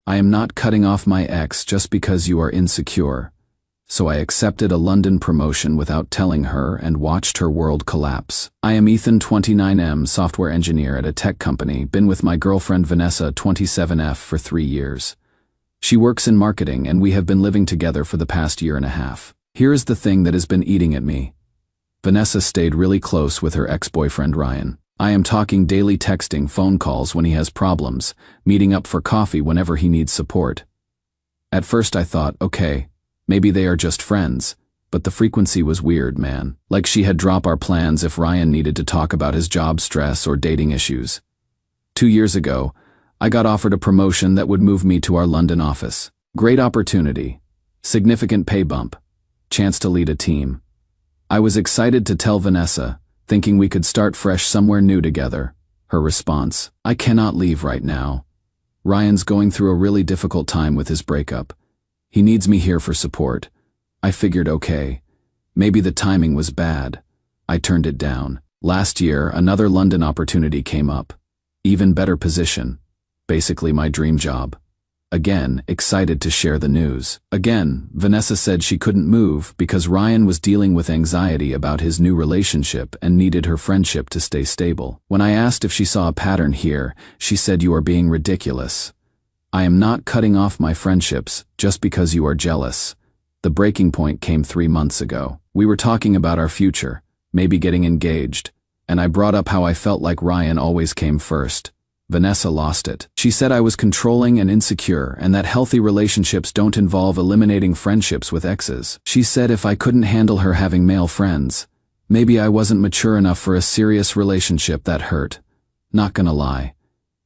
I am not cutting off my ex just because you are insecure. So I accepted a London promotion without telling her and watched her world collapse. I am Ethan, 29M, software engineer at a tech company, been with my girlfriend Vanessa, 27F, for 3 years. She works in marketing and we have been living together for the past year and a half. Here is the thing that has been eating at me. Vanessa stayed really close with her ex-boyfriend Ryan. I am talking daily texting, phone calls when he has problems, meeting up for coffee whenever he needs support. At first I thought, okay, maybe they are just friends, but the frequency was weird, man. Like she had dropped our plans if Ryan needed to talk about his job stress or dating issues. 2 years ago, I got offered a promotion that would move me to our London office. Great opportunity, significant pay bump, chance to lead a team. I was excited to tell Vanessa, thinking we could start fresh somewhere new together. Her response, I cannot leave right now. Ryan's going through a really difficult time with his breakup. He needs me here for support. I figured, okay, maybe the timing was bad. I turned it down. Last year, another London opportunity came up. Even better position. Basically my dream job. Again, excited to share the news. Again, Vanessa said she couldn't move because Ryan was dealing with anxiety about his new relationship and needed her friendship to stay stable. When I asked if she saw a pattern here, she said, you are being ridiculous. I am not cutting off my friendships just because you are jealous. The breaking point came 3 months ago. We were talking about our future, maybe getting engaged, and I brought up how I felt like Ryan always came first. Vanessa lost it. She said I was controlling and insecure and that healthy relationships don't involve eliminating friendships with exes. She said if I couldn't handle her having male friends, maybe I wasn't mature enough for a serious relationship. That hurt. Not gonna lie.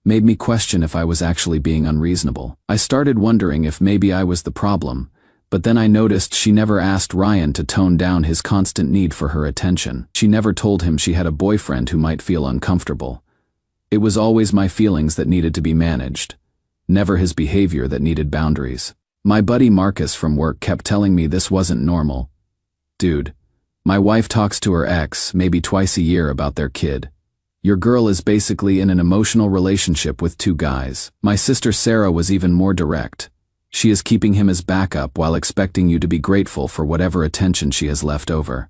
Made me question if I was actually being unreasonable. I started wondering if maybe I was the problem, but then I noticed she never asked Ryan to tone down his constant need for her attention. She never told him she had a boyfriend who might feel uncomfortable. It was always my feelings that needed to be managed, never his behavior that needed boundaries. My buddy Marcus from work kept telling me this wasn't normal. Dude, my wife talks to her ex maybe twice a year about their kid. Your girl is basically in an emotional relationship with 2 guys. My sister Sarah was even more direct. She is keeping him as backup while expecting you to be grateful for whatever attention she has left over.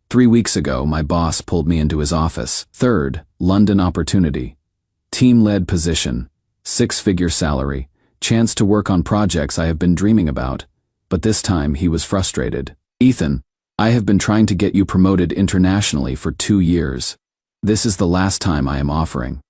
3 weeks ago, my boss pulled me into his office. Third, London opportunity. Team-led position, 6-figure salary, chance to work on projects I have been dreaming about. But this time he was frustrated. Ethan, I have been trying to get you promoted internationally for 2 years. This is the last time I am offering.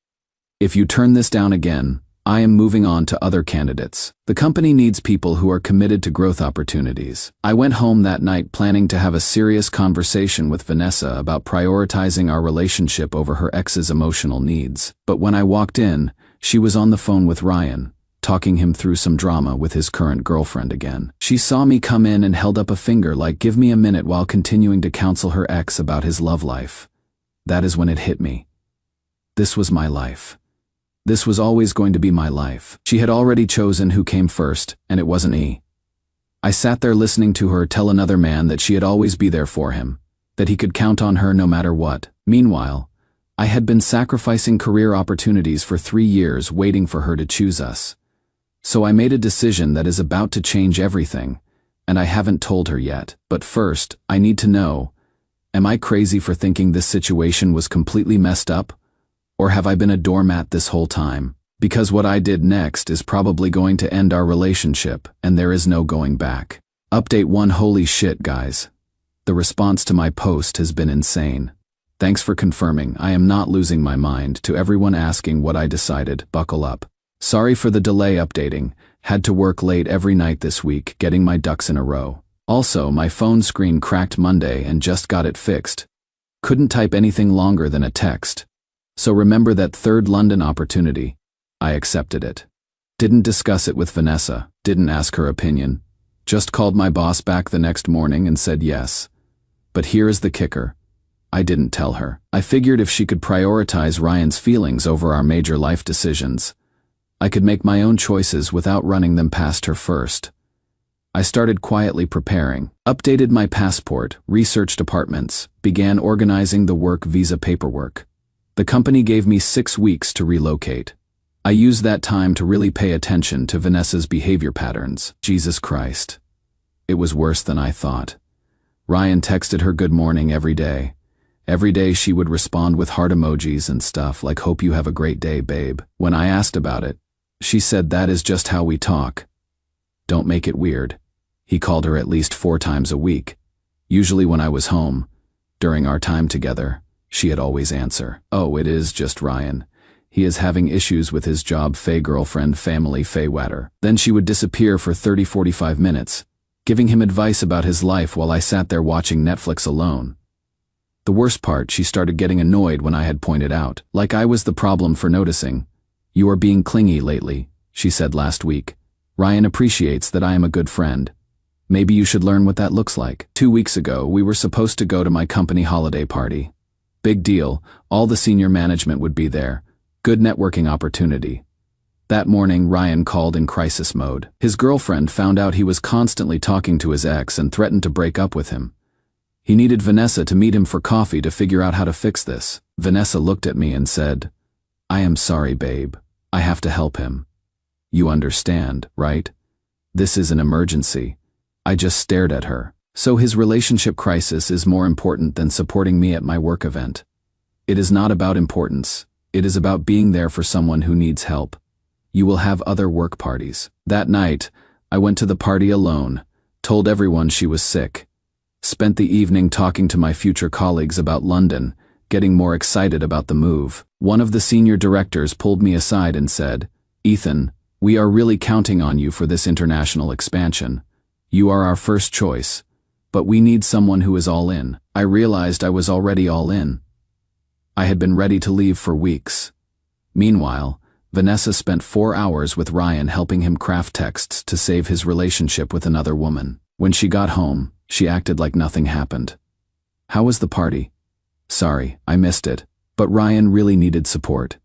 If you turn this down again, I am moving on to other candidates. The company needs people who are committed to growth opportunities. I went home that night planning to have a serious conversation with Vanessa about prioritizing our relationship over her ex's emotional needs. But when I walked in, she was on the phone with Ryan, talking him through some drama with his current girlfriend again. She saw me come in and held up a finger like give me a minute while continuing to counsel her ex about his love life. That is when it hit me. This was my life. This was always going to be my life. She had already chosen who came first, and it wasn't me. I sat there listening to her tell another man that she'd always be there for him, that he could count on her no matter what. Meanwhile, I had been sacrificing career opportunities for 3 years waiting for her to choose us. So I made a decision that is about to change everything, and I haven't told her yet. But first, I need to know, am I crazy for thinking this situation was completely messed up? Or have I been a doormat this whole time? Because what I did next is probably going to end our relationship, and there is no going back. Update 1. Holy shit, guys. The response to my post has been insane. Thanks for confirming. I am not losing my mind. To everyone asking what I decided, buckle up. Sorry for the delay updating. Had to work late every night this week, getting my ducks in a row. Also, my phone screen cracked Monday and just got it fixed. Couldn't type anything longer than a text. So remember that third London opportunity. I accepted it. Didn't discuss it with Vanessa, didn't ask her opinion. Just called my boss back the next morning and said yes. But here is the kicker. I didn't tell her. I figured if she could prioritize Ryan's feelings over our major life decisions, I could make my own choices without running them past her first. I started quietly preparing, updated my passport, researched apartments, began organizing the work visa paperwork. The company gave me 6 weeks to relocate. I used that time to really pay attention to Vanessa's behavior patterns. Jesus Christ. It was worse than I thought. Ryan texted her good morning every day. Every day she would respond with heart emojis and stuff like "hope you have a great day, babe." When I asked about it, she said that is just how we talk. Don't make it weird. He called her at least 4 times a week. Usually when I was home, during our time together, she'd always answer, "Oh, it is just Ryan. He is having issues with his job, Faye girlfriend, family, Faye Watter." Then she would disappear for 30-45 minutes, giving him advice about his life while I sat there watching Netflix alone. The worst part, she started getting annoyed when I had pointed out, like I was the problem for noticing. "You are being clingy lately," she said last week. "Ryan appreciates that I am a good friend. Maybe you should learn what that looks like." 2 weeks ago, we were supposed to go to my company holiday party. Big deal, all the senior management would be there. Good networking opportunity. That morning, Ryan called in crisis mode. His girlfriend found out he was constantly talking to his ex and threatened to break up with him. He needed Vanessa to meet him for coffee to figure out how to fix this. Vanessa looked at me and said, "I am sorry, babe. I have to help him. You understand, right? This is an emergency." I just stared at her. So his relationship crisis is more important than supporting me at my work event. It is not about importance. It is about being there for someone who needs help. You will have other work parties. That night, I went to the party alone, told everyone she was sick. Spent the evening talking to my future colleagues about London, getting more excited about the move. One of the senior directors pulled me aside and said, "Ethan, we are really counting on you for this international expansion. You are our first choice, but we need someone who is all in." I realized I was already all in. I had been ready to leave for weeks. Meanwhile, Vanessa spent 4 hours with Ryan helping him craft texts to save his relationship with another woman. When she got home, she acted like nothing happened. "How was the party?" "Sorry, I missed it, but Ryan really needed support."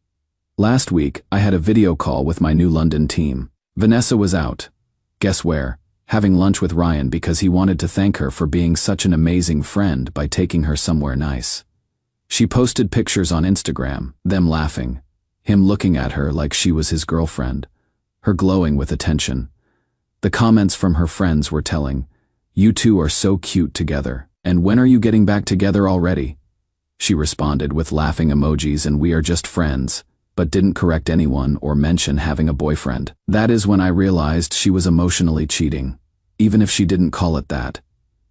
Last week, I had a video call with my new London team. Vanessa was out. Guess where? Having lunch with Ryan because he wanted to thank her for being such an amazing friend by taking her somewhere nice. She posted pictures on Instagram, them laughing, him looking at her like she was his girlfriend, her glowing with attention. The comments from her friends were telling, "You two are so cute together, and when are you getting back together already?" She responded with laughing emojis and "we are just friends," but didn't correct anyone or mention having a boyfriend. That is when I realized she was emotionally cheating. Even if she didn't call it that.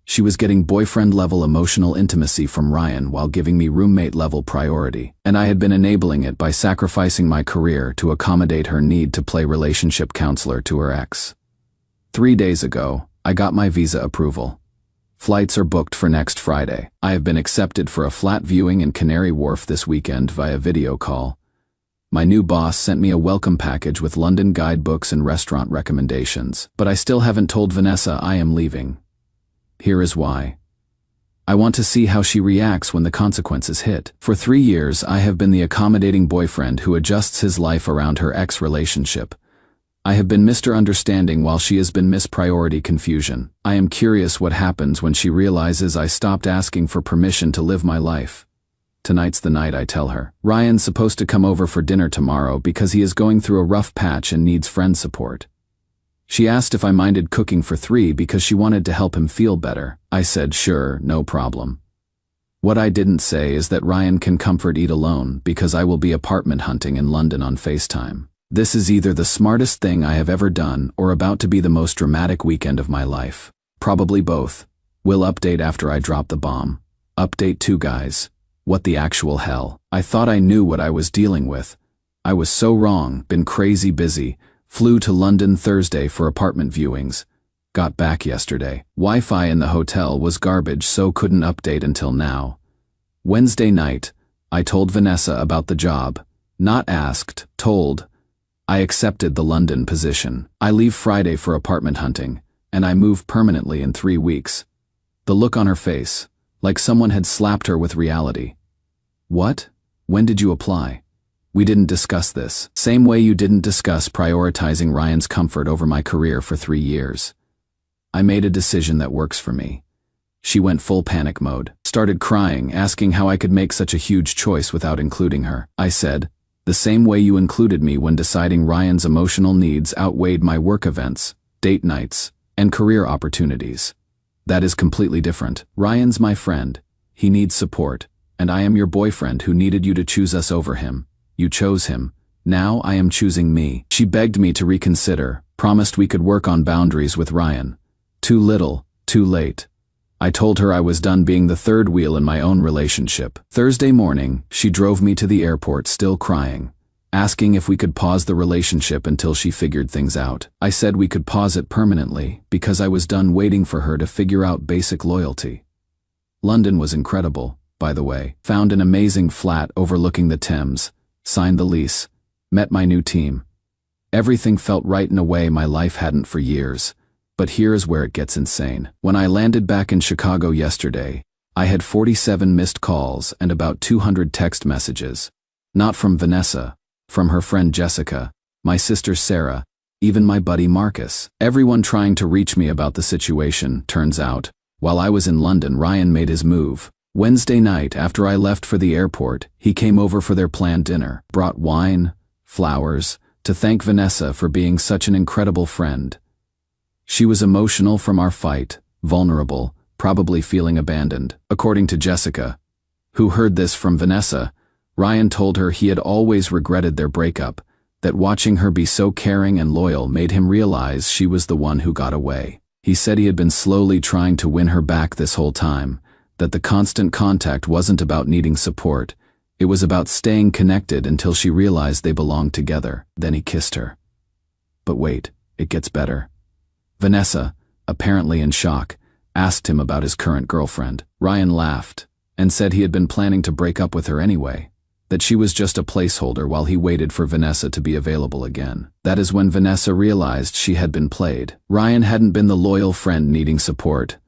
She was getting boyfriend-level emotional intimacy from Ryan while giving me roommate-level priority, and I had been enabling it by sacrificing my career to accommodate her need to play relationship counselor to her ex. 3 days ago, I got my visa approval. Flights are booked for next Friday. I have been accepted for a flat viewing in Canary Wharf this weekend via video call. My new boss sent me a welcome package with London guidebooks and restaurant recommendations, but I still haven't told Vanessa I am leaving. Here is why. I want to see how she reacts when the consequences hit. For 3 years, I have been the accommodating boyfriend who adjusts his life around her ex-relationship. I have been Mr. Understanding while she has been Miss Priority Confusion. I am curious what happens when she realizes I stopped asking for permission to live my life. Tonight's the night I tell her. Ryan's supposed to come over for dinner tomorrow because he is going through a rough patch and needs friend support. She asked if I minded cooking for 3 because she wanted to help him feel better. I said sure, no problem. What I didn't say is that Ryan can comfort eat alone because I will be apartment hunting in London on FaceTime. This is either the smartest thing I have ever done or about to be the most dramatic weekend of my life. Probably both. Will update after I drop the bomb. Update 2 guys. What the actual hell? I thought I knew what I was dealing with. I was so wrong, been crazy busy. Flew to London Thursday for apartment viewings. Got back yesterday. Wi-Fi in the hotel was garbage, so couldn't update until now. Wednesday night, I told Vanessa about the job. Not asked, told. I accepted the London position. I leave Friday for apartment hunting, and I move permanently in 3 weeks. The look on her face, like someone had slapped her with reality. What? When did you apply? We didn't discuss this. Same way you didn't discuss prioritizing Ryan's comfort over my career for 3 years. I made a decision that works for me. She went full panic mode, started crying, asking how I could make such a huge choice without including her. I said, The same way you included me when deciding Ryan's emotional needs outweighed my work events, date nights, and career opportunities. That is completely different. Ryan's my friend. He needs support, and I am your boyfriend who needed you to choose us over him. You chose him. Now I am choosing me. She begged me to reconsider, promised we could work on boundaries with Ryan. Too little, too late. I told her I was done being the third wheel in my own relationship. Thursday morning, she drove me to the airport still crying, asking if we could pause the relationship until she figured things out. I said we could pause it permanently because I was done waiting for her to figure out basic loyalty. London was incredible, by the way. Found an amazing flat overlooking the Thames, signed the lease, met my new team. Everything felt right in a way my life hadn't for years. But here is where it gets insane. When I landed back in Chicago yesterday, I had 47 missed calls and about 200 text messages. Not from Vanessa, from her friend Jessica, my sister Sarah, even my buddy Marcus. Everyone trying to reach me about the situation. Turns out, while I was in London, Ryan made his move. Wednesday night, after I left for the airport, he came over for their planned dinner, brought wine, flowers, to thank Vanessa for being such an incredible friend. She was emotional from our fight, vulnerable, probably feeling abandoned. According to Jessica, who heard this from Vanessa, Ryan told her he had always regretted their breakup, that watching her be so caring and loyal made him realize she was the one who got away. He said he had been slowly trying to win her back this whole time, that the constant contact wasn't about needing support, it was about staying connected until she realized they belonged together. Then he kissed her. But wait, it gets better. Vanessa, apparently in shock, asked him about his current girlfriend. Ryan laughed and said he had been planning to break up with her anyway, that she was just a placeholder while he waited for Vanessa to be available again. That is when Vanessa realized she had been played. Ryan hadn't been the loyal friend needing support.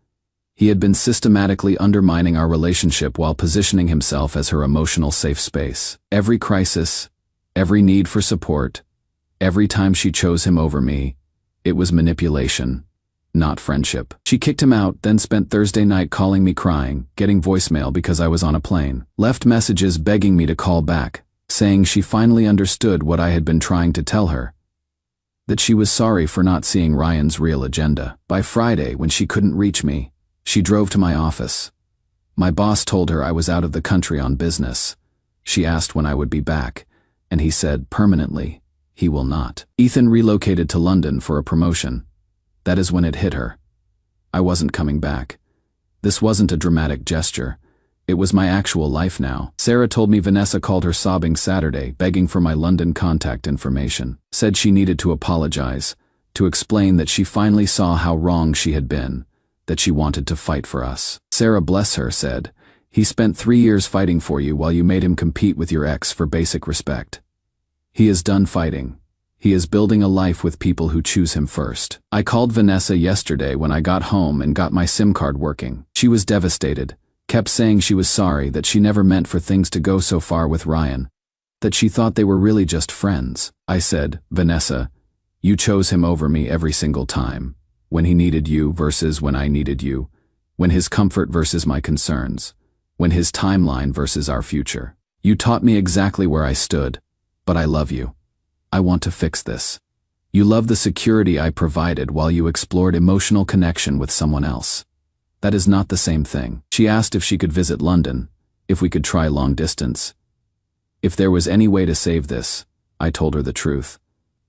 He had been systematically undermining our relationship while positioning himself as her emotional safe space. Every crisis, every need for support, every time she chose him over me, it was manipulation, not friendship. She kicked him out, then spent Thursday night calling me crying, getting voicemail because I was on a plane. Left messages begging me to call back, saying she finally understood what I had been trying to tell her, that she was sorry for not seeing Ryan's real agenda. By Friday, when she couldn't reach me, she drove to my office. My boss told her I was out of the country on business. She asked when I would be back, and he said permanently, he will not. Ethan relocated to London for a promotion. That is when it hit her. I wasn't coming back. This wasn't a dramatic gesture. It was my actual life now. Sarah told me Vanessa called her sobbing Saturday, begging for my London contact information. Said she needed to apologize, to explain that she finally saw how wrong she had been, that she wanted to fight for us. Sarah, bless her, said, he spent 3 years fighting for you while you made him compete with your ex for basic respect. He is done fighting. He is building a life with people who choose him first. I called Vanessa yesterday when I got home and got my SIM card working. She was devastated, kept saying she was sorry, that she never meant for things to go so far with Ryan, that she thought they were really just friends. I said, Vanessa, you chose him over me every single time, when he needed you versus when I needed you, when his comfort versus my concerns, when his timeline versus our future. You taught me exactly where I stood. But I love you. I want to fix this. You love the security I provided while you explored emotional connection with someone else. That is not the same thing. She asked if she could visit London, if we could try long distance. If there was any way to save this, I told her the truth.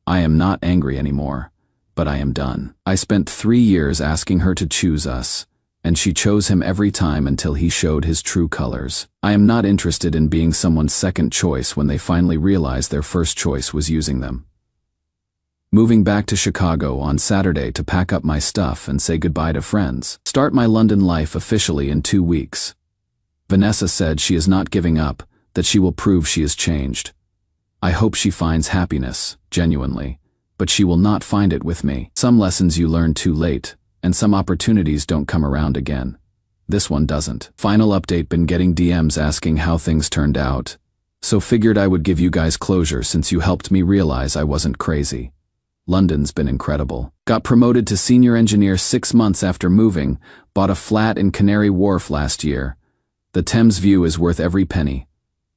I am not angry anymore, but I am done. I spent 3 years asking her to choose us, and she chose him every time until he showed his true colors. I am not interested in being someone's second choice when they finally realize their first choice was using them. Moving back to Chicago on Saturday to pack up my stuff and say goodbye to friends. Start my London life officially in 2 weeks. Vanessa said she is not giving up, that she will prove she has changed. I hope she finds happiness, genuinely, but she will not find it with me. Some lessons you learn too late, and some opportunities don't come around again. This one doesn't. Final update, been getting DMs asking how things turned out, so figured I would give you guys closure since you helped me realize I wasn't crazy. London's been incredible. Got promoted to senior engineer 6 months after moving, bought a flat in Canary Wharf last year. The Thames view is worth every penny.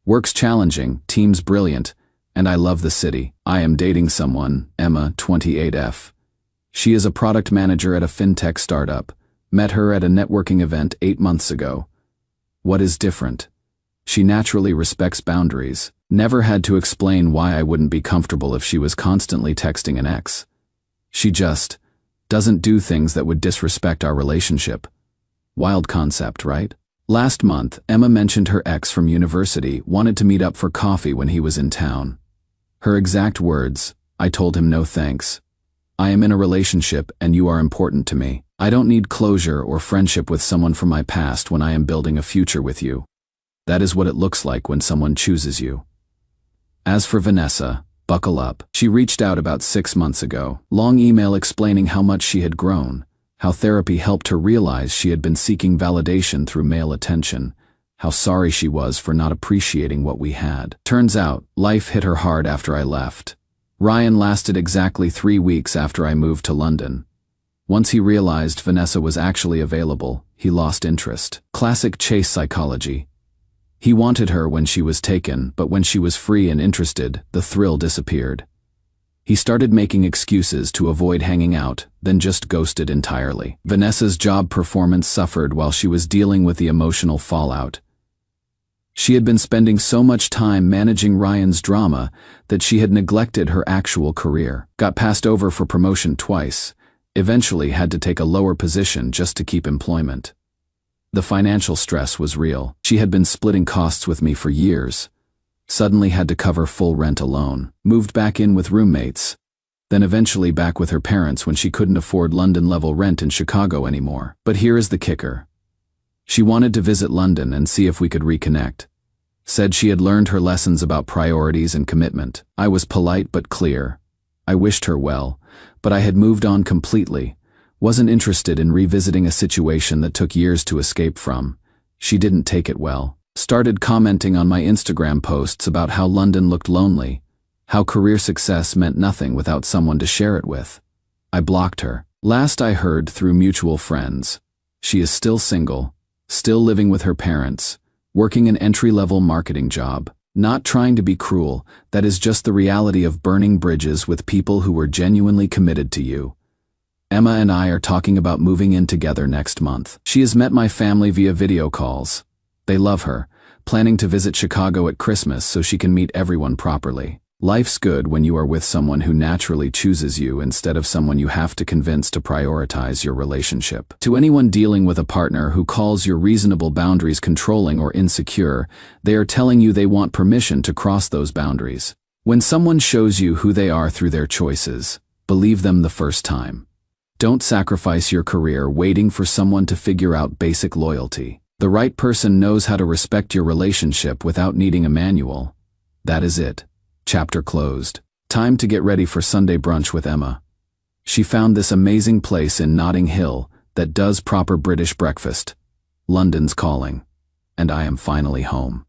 Work's challenging, team's brilliant, and I love the city. I am dating someone, Emma, 28F. She is a product manager at a fintech startup. Met her at a networking event 8 months ago. What is different? She naturally respects boundaries. Never had to explain why I wouldn't be comfortable if she was constantly texting an ex. She just doesn't do things that would disrespect our relationship. Wild concept, right? Last month, Emma mentioned her ex from university wanted to meet up for coffee when he was in town. Her exact words, "I told him no thanks. I am in a relationship and you are important to me. I don't need closure or friendship with someone from my past when I am building a future with you." That is what it looks like when someone chooses you. As for Vanessa, buckle up. She reached out about 6 months ago. Long email explaining how much she had grown, how therapy helped her realize she had been seeking validation through male attention, how sorry she was for not appreciating what we had. Turns out, life hit her hard after I left. Ryan lasted exactly 3 weeks after I moved to London. Once he realized Vanessa was actually available, he lost interest. Classic chase psychology. He wanted her when she was taken, but when she was free and interested, the thrill disappeared. He started making excuses to avoid hanging out, then just ghosted entirely. Vanessa's job performance suffered while she was dealing with the emotional fallout. She had been spending so much time managing Ryan's drama that she had neglected her actual career. Got passed over for promotion twice, eventually had to take a lower position just to keep employment. The financial stress was real. She had been splitting costs with me for years. Suddenly had to cover full rent alone. Moved back in with roommates. Then eventually back with her parents when she couldn't afford London-level rent in Chicago anymore. But here is the kicker. She wanted to visit London and see if we could reconnect. Said she had learned her lessons about priorities and commitment. I was polite but clear. I wished her well, but I had moved on completely. Wasn't interested in revisiting a situation that took years to escape from. She didn't take it well. Started commenting on my Instagram posts about how London looked lonely, how career success meant nothing without someone to share it with. I blocked her. Last I heard through mutual friends. She is still single, still living with her parents, working an entry-level marketing job. Not trying to be cruel, that is just the reality of burning bridges with people who were genuinely committed to you. Emma and I are talking about moving in together next month. She has met my family via video calls. They love her, planning to visit Chicago at Christmas so she can meet everyone properly. Life's good when you are with someone who naturally chooses you instead of someone you have to convince to prioritize your relationship. To anyone dealing with a partner who calls your reasonable boundaries controlling or insecure, they are telling you they want permission to cross those boundaries. When someone shows you who they are through their choices, believe them the first time. Don't sacrifice your career waiting for someone to figure out basic loyalty. The right person knows how to respect your relationship without needing a manual. That is it. Chapter closed. Time to get ready for Sunday brunch with Emma. She found this amazing place in Notting Hill that does proper British breakfast. London's calling. And I am finally home.